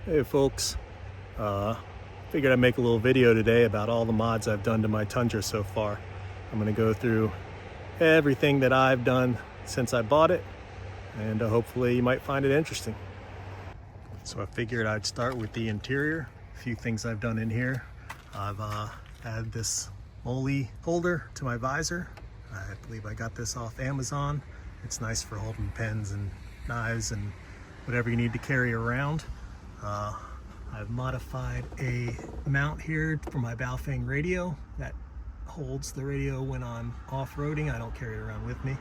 Hey folks, figured I'd make a little video today about all the mods I've done to my Tundra so far. I'm going to go through everything that I've done since I bought it, and hopefully you might find it interesting. So I figured I'd start with the interior. A few things I've done in here. I've added this MOLLE holder to my visor. I believe I got this off Amazon. It's nice for holding pens and knives and whatever you need to carry around. I've modified a mount here for my Baofeng radio that holds the radio when I'm off-roading. I don't carry it around with me.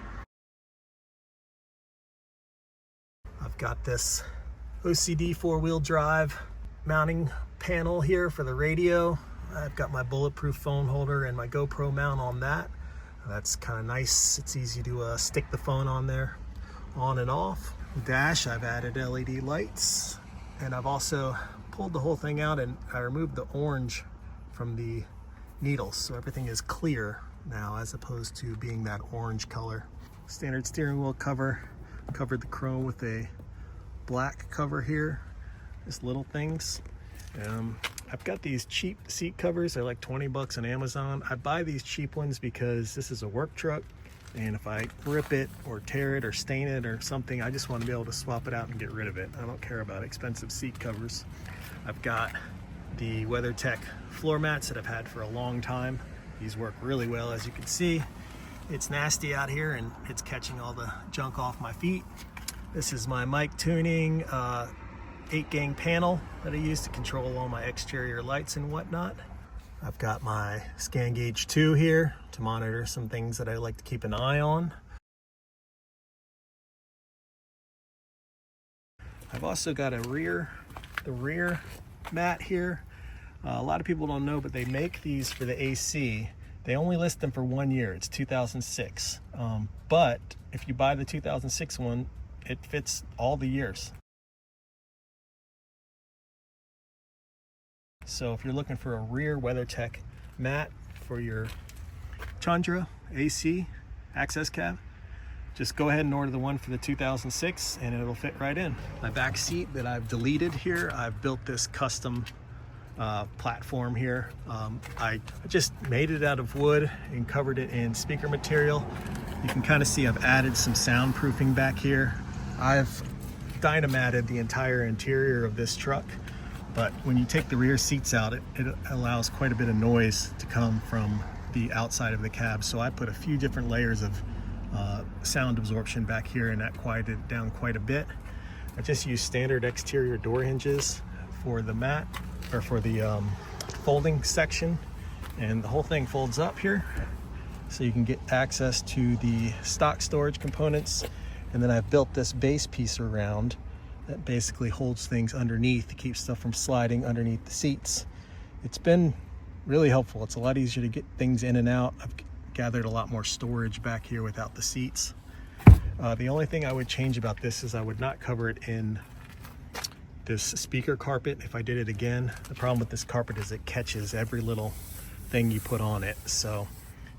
I've got this OCD four-wheel drive mounting panel here for the radio. I've got my bulletproof phone holder and my GoPro mount on that. That's kind of nice. It's easy to stick the phone on there, on and off. Dash, I've added LED lights, and I've also pulled the whole thing out and I removed the orange from the needles, so everything is clear now as opposed to being that orange color. Standard steering wheel cover, covered the chrome with a black cover here. Just little things. I've got these cheap seat covers. They're like 20 bucks on Amazon. I buy these cheap ones because this is a work truck, and if I rip it or tear it or stain it or something, I just want to be able to swap it out and get rid of it. I don't care about expensive seat covers. I've got the WeatherTech floor mats that I've had for a long time. These work really well. As you can see, it's nasty out here and it's catching all the junk off my feet. This is my mic tuning 8-gang panel that I use to control all my exterior lights and whatnot. I've got my Scan Gauge 2 here to monitor some things that I like to keep an eye on. I've also got the rear mat here. A lot of people don't know, but they make these for the AC. They only list them for 1 year. It's 2006. But if you buy the 2006 one, it fits all the years. So if you're looking for a rear WeatherTech mat for your Tundra AC access cab, just go ahead and order the one for the 2006 and it'll fit right in. My back seat that I've deleted here, I've built this custom platform here. I just made it out of wood and covered it in speaker material. You can kind of see I've added some soundproofing back here. I've dynamatted the entire interior of this truck, but when you take the rear seats out, it allows quite a bit of noise to come from the outside of the cab. So I put a few different layers of sound absorption back here, and that quieted it down quite a bit. I just used standard exterior door hinges for the mat, or for the folding section, and the whole thing folds up here so you can get access to the stock storage components. And then I've built this base piece around that basically holds things underneath to keep stuff from sliding underneath the seats. It's been really helpful. It's a lot easier to get things in and out. I've gathered a lot more storage back here without the seats. The only thing I would change about this is I would not cover it in this speaker carpet if I did it again. The problem with this carpet is it catches every little thing you put on it, so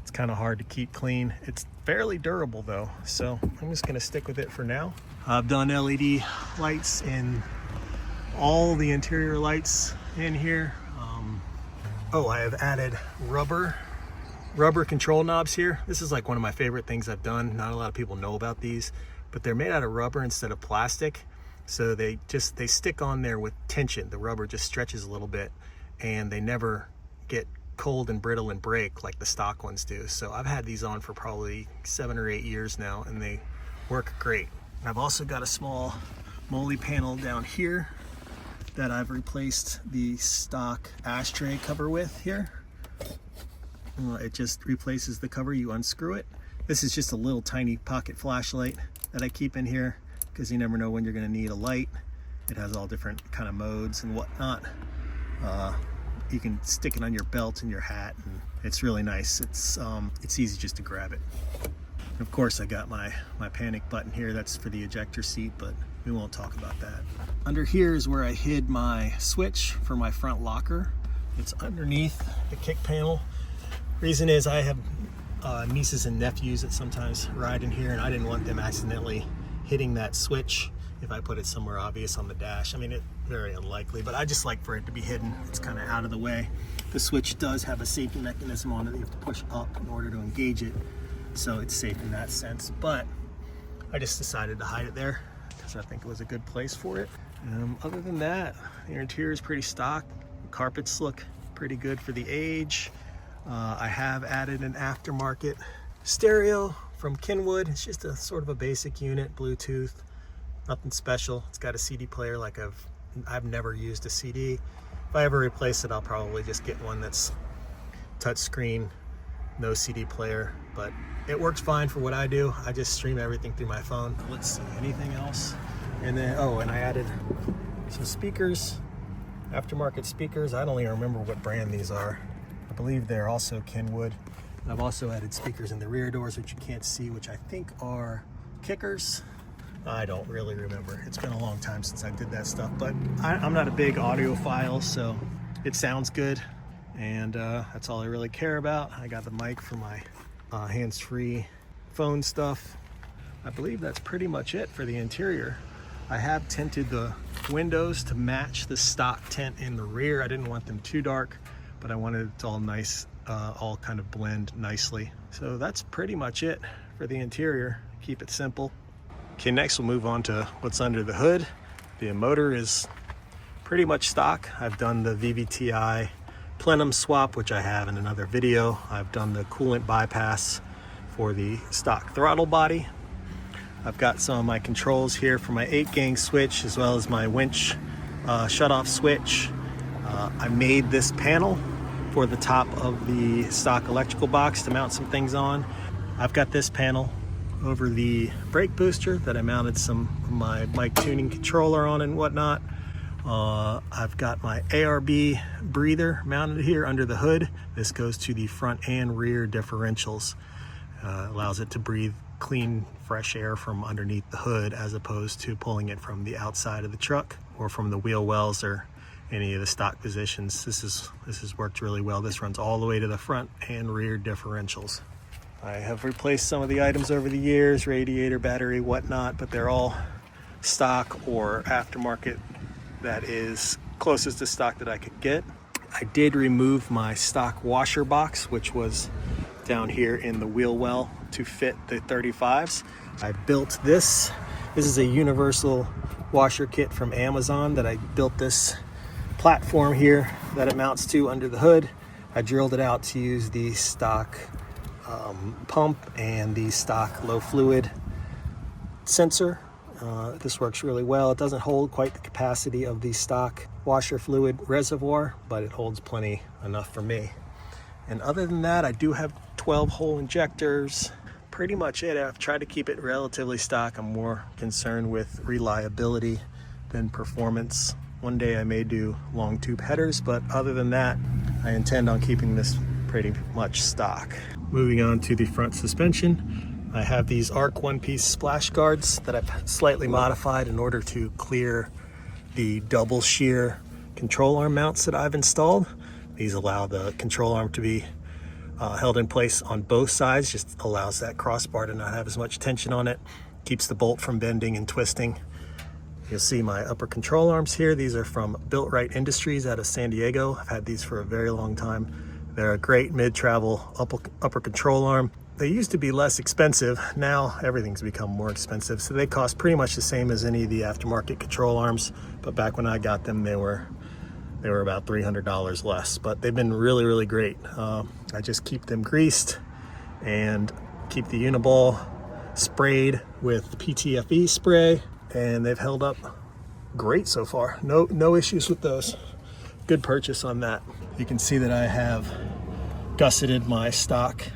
it's kind of hard to keep clean. It's fairly durable though, so I'm just gonna stick with it for now. I've done LED lights in all the interior lights in here. I have added rubber control knobs here. This is like one of my favorite things I've done. Not a lot of people know about these, but they're made out of rubber instead of plastic. So they stick on there with tension. The rubber just stretches a little bit and they never get cold and brittle and break like the stock ones do. So I've had these on for probably 7 or 8 years now and they work great. I've also got a small MOLLE panel down here that I've replaced the stock ashtray cover with here. It just replaces the cover. You unscrew it. This is just a little tiny pocket flashlight that I keep in here because you never know when you're going to need a light. It has all different kind of modes and whatnot. You can stick it on your belt and your hat, and it's really nice. It's easy just to grab it. And of course, I got my panic button here. That's for the ejector seat, but we won't talk about that. Under here is where I hid my switch for my front locker. It's underneath the kick panel. Reason is I have nieces and nephews that sometimes ride in here, and I didn't want them accidentally hitting that switch if I put it somewhere obvious on the dash. I mean, it's very unlikely, but I just like for it to be hidden. It's kind of out of the way. The switch does have a safety mechanism on it. You have to push up in order to engage it, so it's safe in that sense. But I just decided to hide it there because I think it was a good place for it. Other than that, the interior is pretty stock. The carpets look pretty good for the age. I have added an aftermarket stereo from Kenwood. It's just a sort of a basic unit, Bluetooth, nothing special. It's got a CD player. Like I've never used a CD. If I ever replace it, I'll probably just get one that's touchscreen, no CD player, but it works fine for what I do. I just stream everything through my phone. Let's see, anything else? And then, oh, and I added some speakers, aftermarket speakers. I don't even remember what brand these are. I believe they're also Kenwood. I've also added speakers in the rear doors, which you can't see, which I think are Kickers. I don't really remember. It's been a long time since I did that stuff, but I'm not a big audiophile, so it sounds good. And that's all I really care about. I got the mic for my hands-free phone stuff. I believe that's pretty much it for the interior. I have tinted the windows to match the stock tint in the rear. I didn't want them too dark, but I wanted it to all nice, all kind of blend nicely. So that's pretty much it for the interior. Keep it simple. Okay, next we'll move on to what's under the hood. The motor is pretty much stock. I've done the VVTi plenum swap, which I have in another video. I've done the coolant bypass for the stock throttle body. I've got some of my controls here for my 8-gang switch, as well as my winch shutoff switch. I made this panel for the top of the stock electrical box to mount some things on. I've got this panel over the brake booster that I mounted some of my mic tuning controller on and whatnot. I've got my ARB breather mounted here under the hood. This goes to the front and rear differentials. Allows it to breathe clean, fresh air from underneath the hood, as opposed to pulling it from the outside of the truck or from the wheel wells or any of the stock positions. This has worked really well. This runs all the way to the front and rear differentials. I have replaced some of the items over the years, radiator, battery, whatnot, but they're all stock or aftermarket. That is closest to stock that I could get. I did remove my stock washer box, which was down here in the wheel well to fit the 35s. I built this. This is a universal washer kit from Amazon that I built this platform here that it mounts to under the hood. I drilled it out to use the stock pump and the stock low fluid sensor. This works really well. It doesn't hold quite the capacity of the stock washer fluid reservoir, but it holds plenty enough for me. And other than that, I do have 12-hole injectors. Pretty much it. I've tried to keep it relatively stock. I'm more concerned with reliability than performance. One day I may do long tube headers, but other than that, I intend on keeping this pretty much stock. Moving on to the front suspension, I have these ARC one-piece splash guards that I've slightly modified in order to clear the double shear control arm mounts that I've installed. These allow the control arm to be held in place on both sides, just allows that crossbar to not have as much tension on it, keeps the bolt from bending and twisting. You'll see my upper control arms here. These are from Built Right Industries out of San Diego. I've had these for a very long time. They're a great mid-travel upper control arm. They used to be less expensive. Now everything's become more expensive. So they cost pretty much the same as any of the aftermarket control arms. But back when I got them, they were about $300 less. But they've been really, really great. I just keep them greased and keep the uniball sprayed with PTFE spray, and they've held up great so far. No issues with those. Good purchase on that. You can see that I have gusseted my stock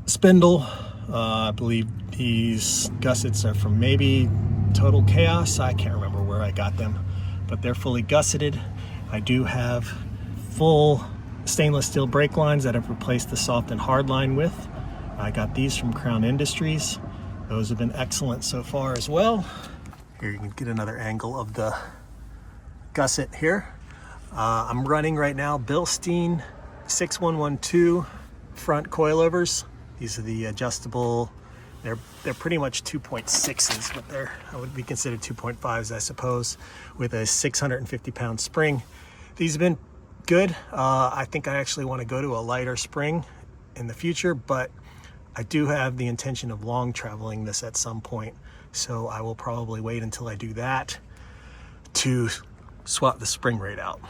spindle. I believe these gussets are from maybe Total Chaos. I can't remember where I got them, but they're fully gusseted. I do have full stainless steel brake lines that I've replaced the soft and hard line with. I got these from Crown Industries. Those have been excellent so far as well. Here you can get another angle of the gusset here. I'm running right now Bilstein 6112 front coilovers. These are the adjustable They're pretty much 2.6s, but I would be considered 2.5s, I suppose, with a 650-pound spring. These have been good. I think I actually want to go to a lighter spring in the future, but I do have the intention of long traveling this at some point, so I will probably wait until I do that to swap the spring rate out.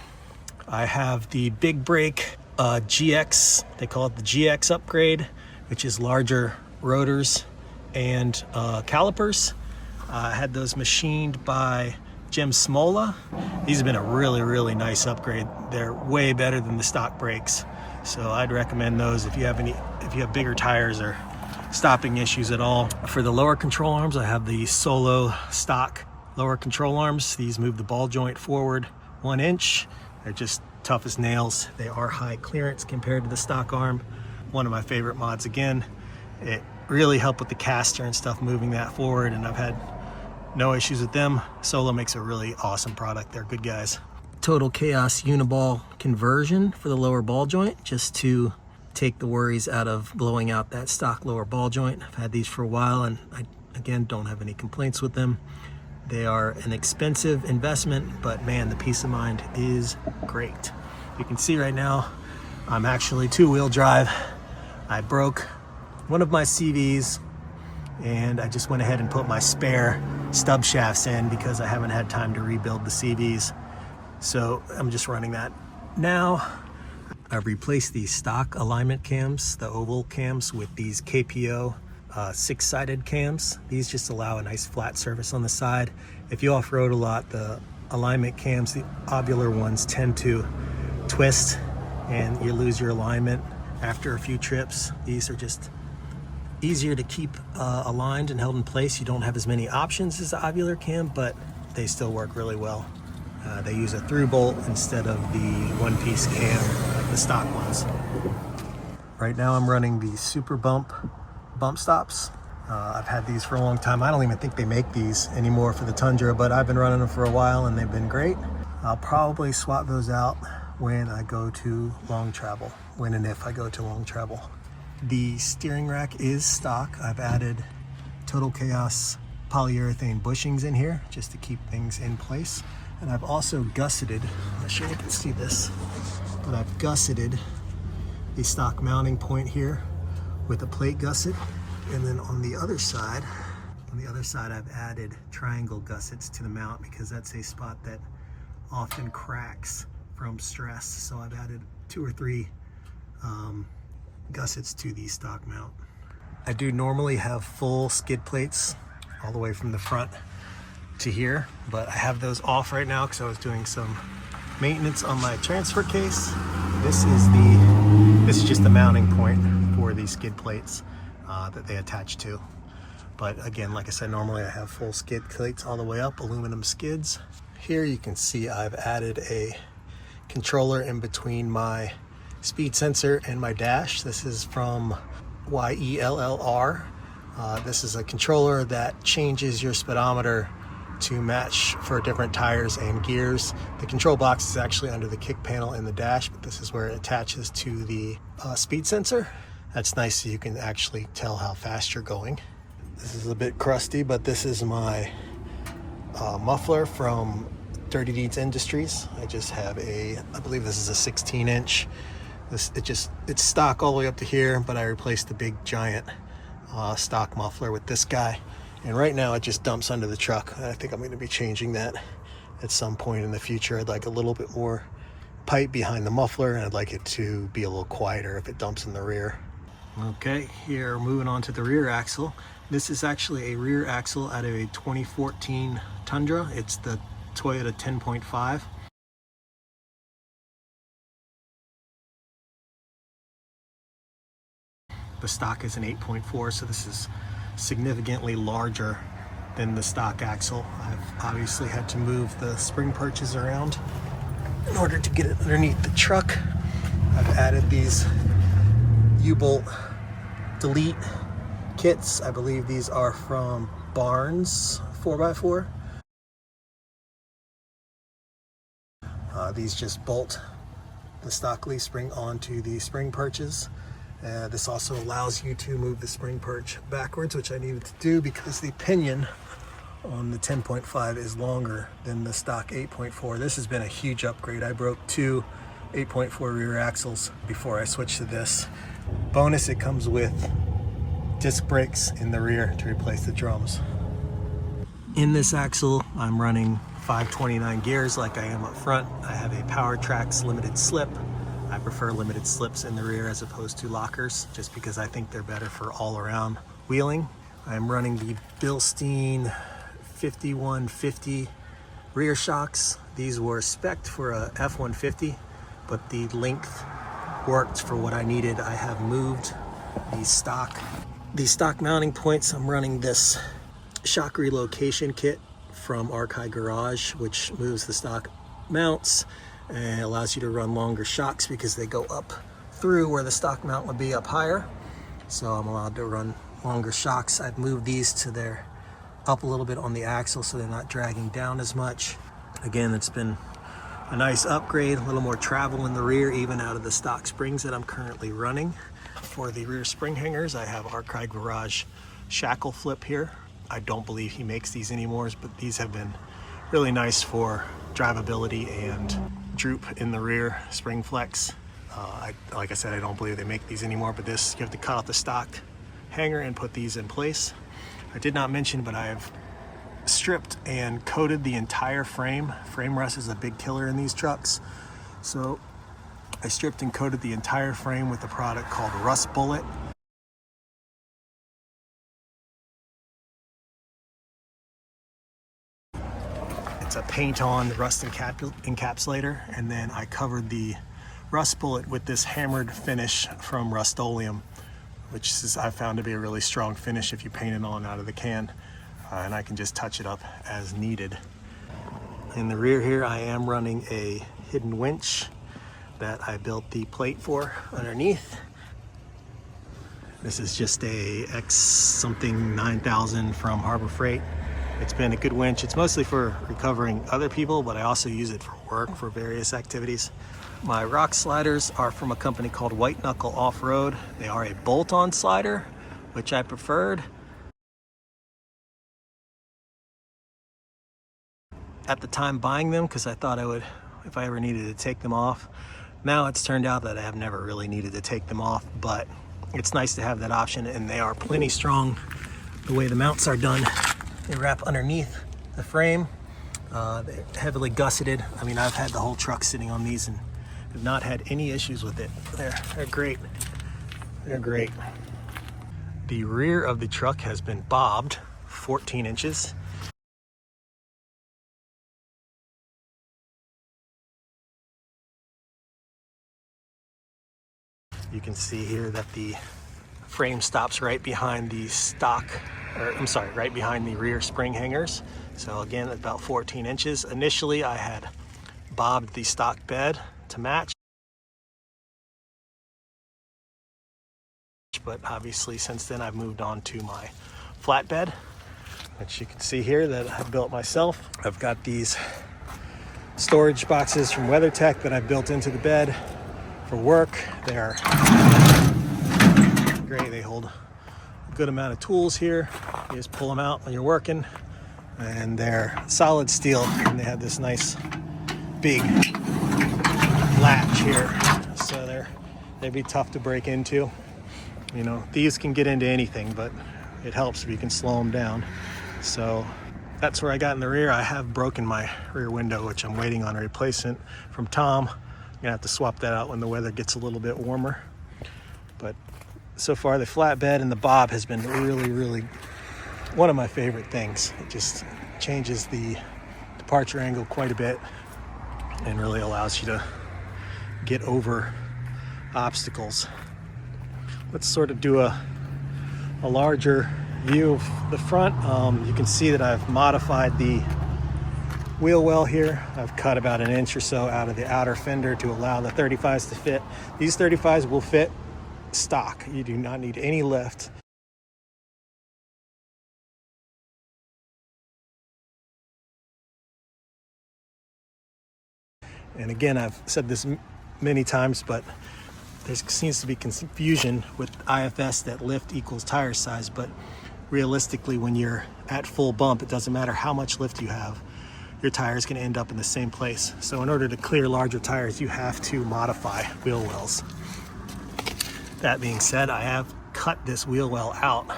I have the big brake GX, they call it the GX upgrade, which is larger rotors and calipers. I had those machined by Jim Smola. These have been a really nice upgrade. They're way better than the stock brakes, so I'd recommend those if you have bigger tires or stopping issues at all. For the lower control arms, I have the Solo stock lower control arms. These move the ball joint forward 1 inch. They're just tough as nails. They are high clearance compared to the stock arm. One of my favorite mods again. It really helped with the caster and stuff, moving that forward, and I've had no issues with them. Solo makes a really awesome product. They're good guys. Total Chaos Uniball conversion for the lower ball joint, just to take the worries out of blowing out that stock lower ball joint. I've had these for a while, and I, again, don't have any complaints with them. They are an expensive investment, but man, the peace of mind is great. You can see right now, I'm actually two-wheel drive. I broke one of my CVs, and I just went ahead and put my spare stub shafts in because I haven't had time to rebuild the CVs. So I'm just running that now. I've replaced these stock alignment cams, the oval cams, with these KPO 6-sided cams. These just allow a nice flat surface on the side. If you off-road a lot, the alignment cams, the ovular ones, tend to twist and you lose your alignment after a few trips. These are just easier to keep aligned and held in place. You don't have as many options as the ovular cam, but they still work really well. They use a through bolt instead of the one-piece cam like the stock ones. Right now I'm running the Super Bump stops. I've had these for a long time. I don't even think they make these anymore for the Tundra, but I've been running them for a while and they've been great. I'll probably swap those out when I go to long travel, when and if I go to long travel. The steering rack is stock. I've added Total Chaos polyurethane bushings in here just to keep things in place. And I've also gusseted, I'm not sure you can see this, but I've gusseted the stock mounting point here with a plate gusset. And then on the other side I've added triangle gussets to the mount because that's a spot that often cracks from stress. So I've added 2 or 3 gussets to the stock mount. I do normally have full skid plates all the way from the front to here, but I have those off right now because I was doing some maintenance on my transfer case. This is just the mounting point for these skid plates that they attach to. But again, like I said, normally I have full skid plates all the way up, aluminum skids. Here you can see I've added a controller in between my speed sensor and my dash. This is from YELLR. This is a controller that changes your speedometer to match for different tires and gears. The control box is actually under the kick panel in the dash, but this is where it attaches to the speed sensor. That's nice, so you can actually tell how fast you're going. This is a bit crusty, but this is my muffler from Dirty Deeds Industries. I just have I believe this is a 16-inch. It's stock all the way up to here, but I replaced the big giant stock muffler with this guy. And right now it just dumps under the truck. I think I'm going to be changing that at some point in the future. I'd like a little bit more pipe behind the muffler, and I'd like it to be a little quieter if it dumps in the rear. Okay, here moving on to the rear axle. This is actually a rear axle out of a 2014 Tundra. It's the Toyota 10.5. The stock is an 8.4, so this is significantly larger than the stock axle. I've obviously had to move the spring perches around in order to get it underneath the truck. I've added these U-bolt delete kits. I believe these are from Barnes 4x4. These just bolt the stock leaf spring onto the spring perches, This also allows you to move the spring perch backwards, which I needed to do because the pinion on the 10.5 is longer than the stock 8.4. This has been a huge upgrade. I broke two 8.4 rear axles before I switched to this. Bonus, it comes with disc brakes in the rear to replace the drums. In this axle, I'm running 529 gears like I am up front. I have a Power Tracks limited slip. I prefer limited slips in the rear as opposed to lockers, just because I think they're better for all-around wheeling. I'm running the Bilstein 5150 rear shocks. These were spec'd for a F-150, but the length worked for what I needed. I have moved the stock mounting points. I'm running this shock relocation kit from Archive Garage, which moves the stock mounts and allows you to run longer shocks because they go up through where the stock mount would be up higher. So I'm allowed to run longer shocks. I've moved these to their up a little bit on the axle so they're not dragging down as much. Again, it's been a nice upgrade, a little more travel in the rear, even out of the stock springs that I'm currently running. For the rear spring hangers, I have Archive Garage shackle flip here. I don't believe he makes these anymore, but these have been really nice for drivability and droop in the rear spring flex. Like I said, I don't believe they make these anymore, but this, you have to cut off the stock hanger and put these in place. I did not mention, but I have stripped and coated the entire frame. Frame rust is a big killer in these trucks. So I stripped and coated the entire frame with a product called Rust Bullet. It's a paint-on rust encapsulator, and then I covered the Rust Bullet with this hammered finish from Rust-Oleum, which is, I found to be a really strong finish if you paint it on out of the can, and I can just touch it up as needed. In the rear here, I am running a hidden winch that I built the plate for underneath. This is just a X something 9000 from Harbor Freight. It's been a good winch. It's mostly for recovering other people, but I also use it for work for various activities. My rock sliders are from a company called White Knuckle Off-Road. They are a bolt-on slider, which I preferred. At the time buying them, because I thought I would, if I ever needed to take them off. Now it's turned out that I have never really needed to take them off, but it's nice to have that option, and they are plenty strong the way the mounts are done. They wrap underneath the frame. They're heavily gusseted. I mean, I've had the whole truck sitting on these and have not had any issues with it. They're great. They're great. The rear of the truck has been bobbed 14 inches. You can see here that the frame stops right behind the right behind the rear spring hangers. So again, about 14 inches. Initially, I had bobbed the stock bed to match, but obviously since then I've moved on to my flatbed, which you can see here that I built myself. I've got these storage boxes from WeatherTech that I've built into the bed for work. They are great. They hold a good amount of tools here. You just pull them out when you're working, and they're solid steel, and they have this nice big latch here, so they'd be tough to break into. You know, these can get into anything, but it helps if you can slow them down. So that's where I got in the rear. I have broken my rear window, which I'm waiting on a replacement from Tom. I'm gonna have to swap that out when the weather gets a little bit warmer. But so far, the flatbed and the bob has been really, really one of my favorite things. It just changes the departure angle quite a bit and really allows you to get over obstacles. Let's sort of do a larger view of the front. You can see that I've modified the wheel well here. I've cut about an inch or so out of the outer fender to allow the 35s to fit. These 35s will fit stock. You do not need any lift. And again, I've said this many times, but there seems to be confusion with IFS that lift equals tire size, but realistically, when you're at full bump, it doesn't matter how much lift you have, your tire is going to end up in the same place. So in order to clear larger tires, you have to modify wheel wells. That being said, I have cut this wheel well out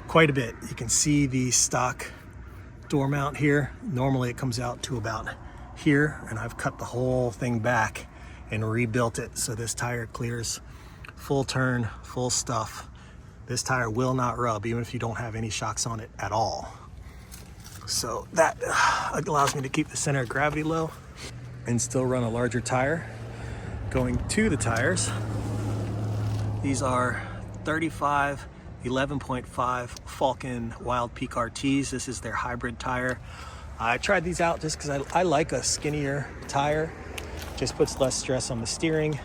quite a bit. You can see the stock door mount here. Normally it comes out to about here, and I've cut the whole thing back and rebuilt it so this tire clears full turn, full stuff. This tire will not rub even if you don't have any shocks on it at all. So that allows me to keep the center of gravity low and still run a larger tire. Going to the tires, these are 35 11.5 Falcon Wild Peak RTs. This is their hybrid tire. I tried these out just because I like a skinnier tire. Just puts less stress on the steering.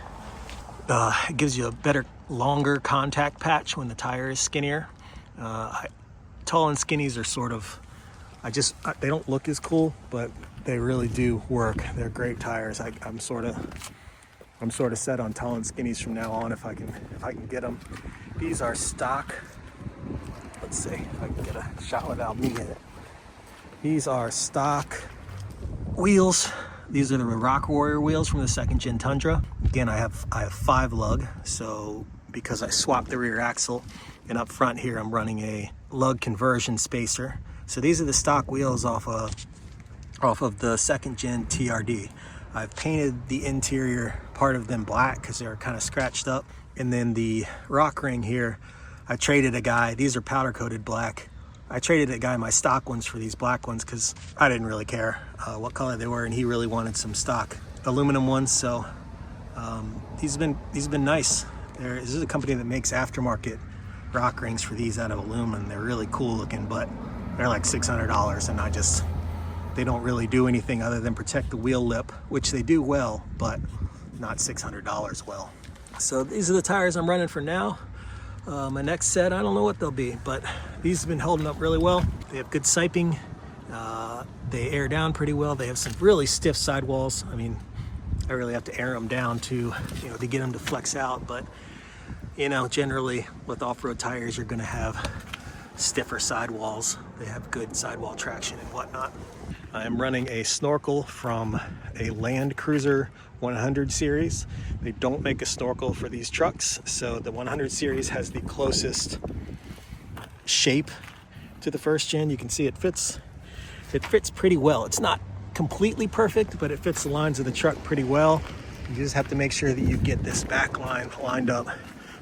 It gives you a better, longer contact patch when the tire is skinnier. Tall and skinnies are sort of, they don't look as cool, but they really do work. They're great tires. I'm sort of set on tall and skinnies from now on if I can get them. These are stock. Let's see if I can get a shot without me in it. These are stock wheels. These are the Rock Warrior wheels from the 2nd Gen Tundra. Again, I have 5 lug, so because I swapped the rear axle, and up front here I'm running a lug conversion spacer. So these are the stock wheels off of the 2nd Gen TRD. I've painted the interior part of them black because they're kind of scratched up. And then the rock ring here, I traded a guy, these are powder coated black. I traded a guy my stock ones for these black ones because I didn't really care what color they were, and he really wanted some stock aluminum ones. So these have been nice. This is a company that makes aftermarket rock rings for these out of aluminum. They're really cool looking, but they're like $600, and they don't really do anything other than protect the wheel lip, which they do well, but not $600 well. So these are the tires I'm running for now. My next set, I don't know what they'll be, but these have been holding up really well. They have good siping. They air down pretty well. They have some really stiff sidewalls. I mean, I really have to air them down to get them to flex out. But, generally with off-road tires, you're gonna have stiffer sidewalls. They have good sidewall traction and whatnot. I'm running a snorkel from a Land Cruiser 100 series. They don't make a snorkel for these trucks, so the 100 series has the closest shape to the 1st Gen. You can see it fits pretty well. It's not completely perfect, but it fits the lines of the truck pretty well. You just have to make sure that you get this back line lined up.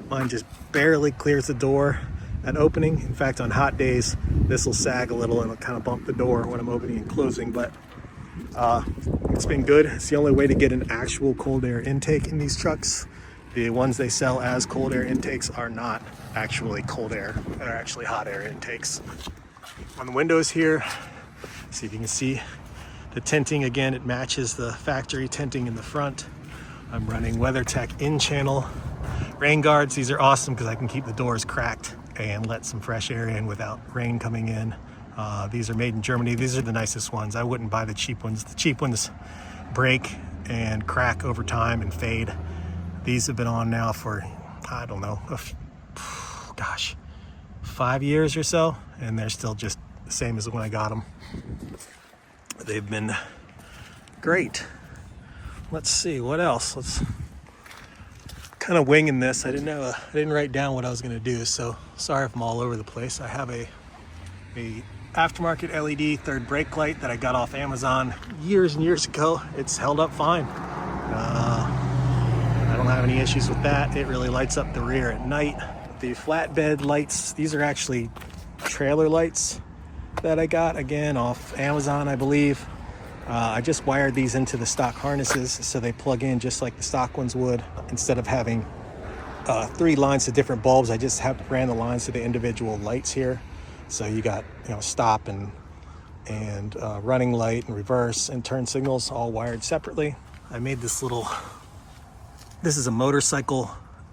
Mine just barely clears the door at opening. In fact, on hot days, this will sag a little and it'll kind of bump the door when I'm opening and closing, but it's been good. It's the only way to get an actual cold air intake in these trucks. The ones they sell as cold air intakes are not actually cold air. They're actually hot air intakes. On the windows here, see if you can see the tinting again. It matches the factory tinting in the front. I'm running WeatherTech in-channel rain guards. These are awesome because I can keep the doors cracked and let some fresh air in without rain coming in. These are made in Germany. These are the nicest ones. I wouldn't buy the cheap ones. The cheap ones break and crack over time and fade. These have been on now for, I don't know, 5 years or so, and they're still just the same as when I got them. They've been great. Let's see, what else? Let's kind of winging this. I didn't write down what I was going to do, so sorry if I'm all over the place. I have a aftermarket LED third brake light that I got off Amazon years and years ago. It's held up fine. I don't have any issues with that. It really lights up the rear at night. The flatbed lights, these are actually trailer lights that I got, again, off Amazon, I believe. I just wired these into the stock harnesses so they plug in just like the stock ones would. Instead of having 3 lines of different bulbs, I just ran the lines to the individual lights here. So you got stop and running light and reverse and turn signals all wired separately. I made this is a motorcycle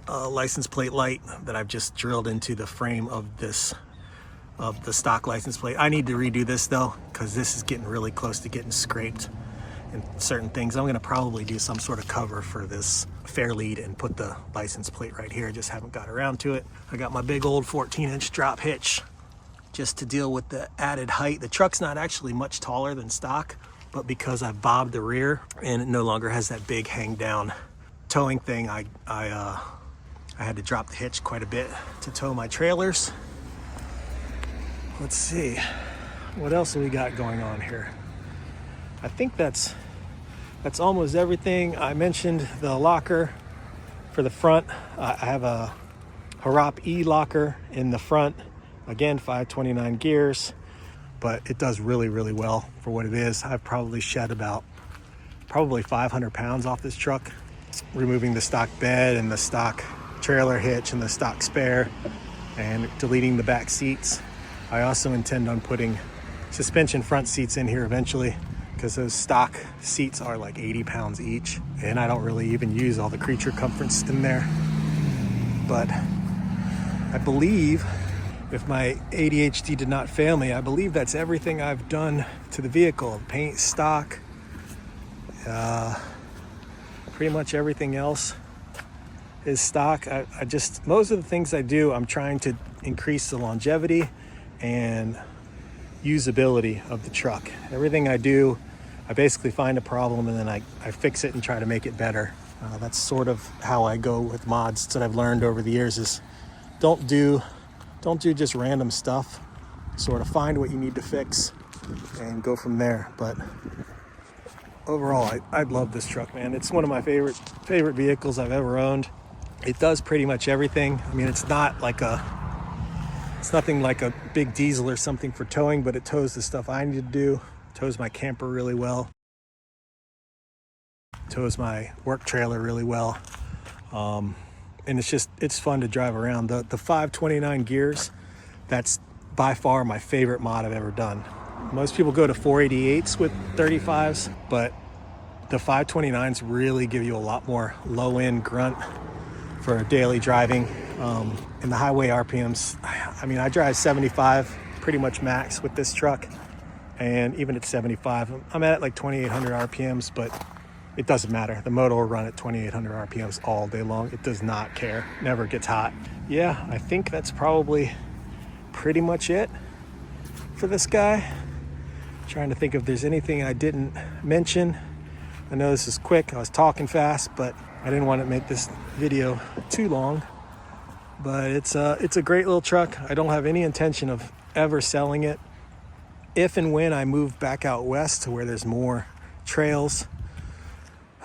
license plate light that I've just drilled into the frame of the stock license plate. I need to redo this though, because this is getting really close to getting scraped and certain things. I'm gonna probably do some sort of cover for this fair lead and put the license plate right here. Just haven't got around to it. I got my big old 14-inch drop hitch just to deal with the added height. The truck's not actually much taller than stock, but because I bobbed the rear and it no longer has that big hang down towing thing, I had to drop the hitch quite a bit to tow my trailers. Let's see, what else have we got going on here? I think that's almost everything. I mentioned the locker for the front. I have a Harap E locker in the front. Again, 529 gears, but it does really, really well for what it is. I've probably shed about 500 pounds off this truck, removing the stock bed and the stock trailer hitch and the stock spare and deleting the back seats. I also intend on putting suspension front seats in here eventually, because those stock seats are like 80 pounds each, and I don't really even use all the creature comforts in there. But I believe, if my ADHD did not fail me, I believe that's everything I've done to the vehicle. Paint, stock, pretty much everything else is stock. I just, most of the things I do, I'm trying to increase the longevity and usability of the truck. Everything I do, I basically find a problem and then I fix it and try to make it better. That's sort of how I go with mods that I've learned over the years, is don't do just random stuff. Sort of find what you need to fix and go from there. But overall, I love this truck, man. It's one of my favorite vehicles I've ever owned. It does pretty much everything. I mean, it's nothing like a big diesel or something for towing, but it tows the stuff I need to do. It tows my camper really well. It tows my work trailer really well. And it's fun to drive around. The 529 gears, that's by far my favorite mod I've ever done. Most people go to 488s with 35s, but the 529s really give you a lot more low-end grunt for daily driving. In the highway RPMs, I mean, I drive 75 pretty much max with this truck, and even at 75, I'm at like 2,800 RPMs, but it doesn't matter. The motor will run at 2,800 RPMs all day long. It does not care. Never gets hot. Yeah, I think that's probably pretty much it for this guy. Trying to think if there's anything I didn't mention. I know this is quick. I was talking fast, but I didn't want to make this video too long. But it's a great little truck. I don't have any intention of ever selling it. If and when I move back out west to where there's more trails,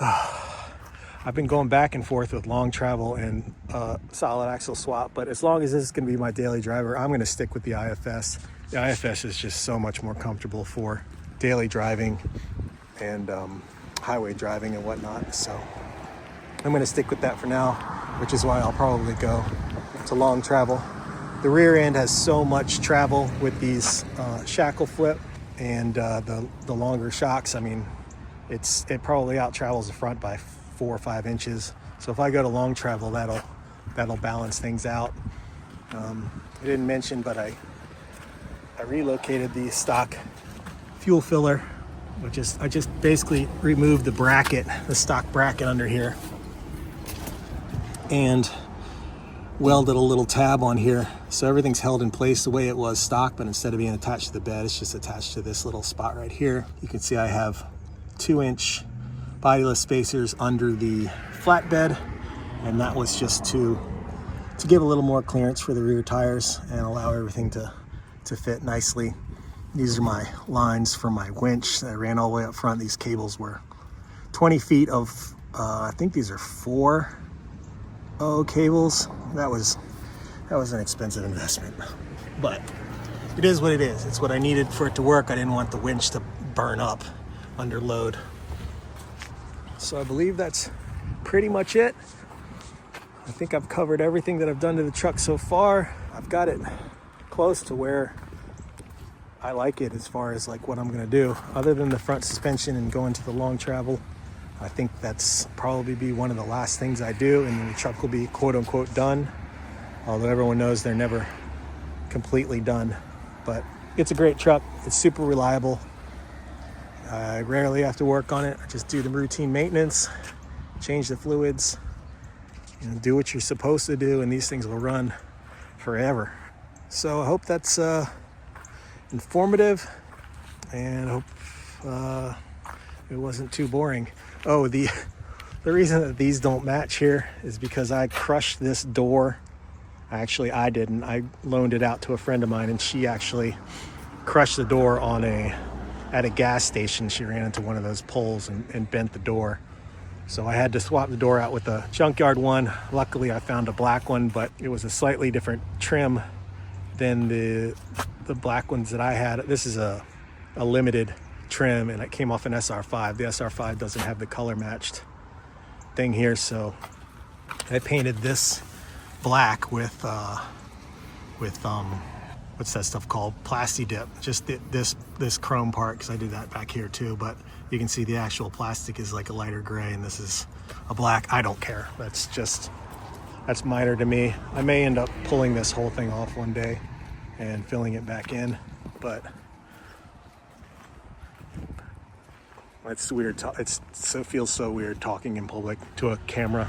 I've been going back and forth with long travel and solid axle swap, but as long as this is going to be my daily driver, I'm going to stick with the IFS. The IFS is just so much more comfortable for daily driving and highway driving and whatnot. So I'm going to stick with that for now, which is why I'll probably go to long travel. The rear end has so much travel with these shackle flip and the longer shocks. I mean, it probably out travels the front by 4 or 5 inches. So if I go to long travel, that'll balance things out. I didn't mention, but I relocated the stock fuel filler, which is, I just basically removed the bracket, the stock bracket under here, and welded a little tab on here. So everything's held in place the way it was stock, but instead of being attached to the bed, it's just attached to this little spot right here. You can see I have 2-inch bodiless spacers under the flatbed, and that was just to give a little more clearance for the rear tires and allow everything to fit nicely. These are my lines for my winch that I ran all the way up front. These cables were 20 feet of, I think these are 4.0 cables. That was an expensive investment, but it is what it is. It's what I needed for it to work. I didn't want the winch to burn up under load. So I believe that's pretty much it. I think I've covered everything that I've done to the truck so far. I've got it close to where I like it as far as like what I'm gonna do. Other than the front suspension and going to the long travel, I think that's probably be one of the last things I do, and then the truck will be quote unquote done. Although everyone knows they're never completely done. But it's a great truck. It's super reliable. I rarely have to work on it. I just do the routine maintenance, change the fluids, and do what you're supposed to do, and these things will run forever. So I hope that's informative, and I hope it wasn't too boring. Oh, the reason that these don't match here is because I crushed this door. Actually, I didn't. I loaned it out to a friend of mine, and she actually crushed the door at a gas station. She ran into one of those poles and bent the door. So I had to swap the door out with a junkyard one. Luckily, I found a black one, but it was a slightly different trim than the black ones that I had. This is a limited trim, and it came off an SR5. The SR5 doesn't have the color matched thing here, so I painted this black with what's that stuff called? Plasti dip. Just this chrome part, because I did that back here too, but you can see the actual plastic is like a lighter gray, and this is a black. I don't care. That's minor to me. I may end up pulling this whole thing off one day and filling it back in, but it's weird. It feels so weird talking in public to a camera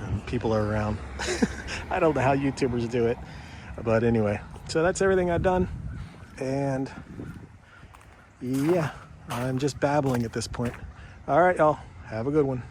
and people are around. I don't know how YouTubers do it, but anyway. So that's everything I've done, and yeah, I'm just babbling at this point. All right, y'all, have a good one.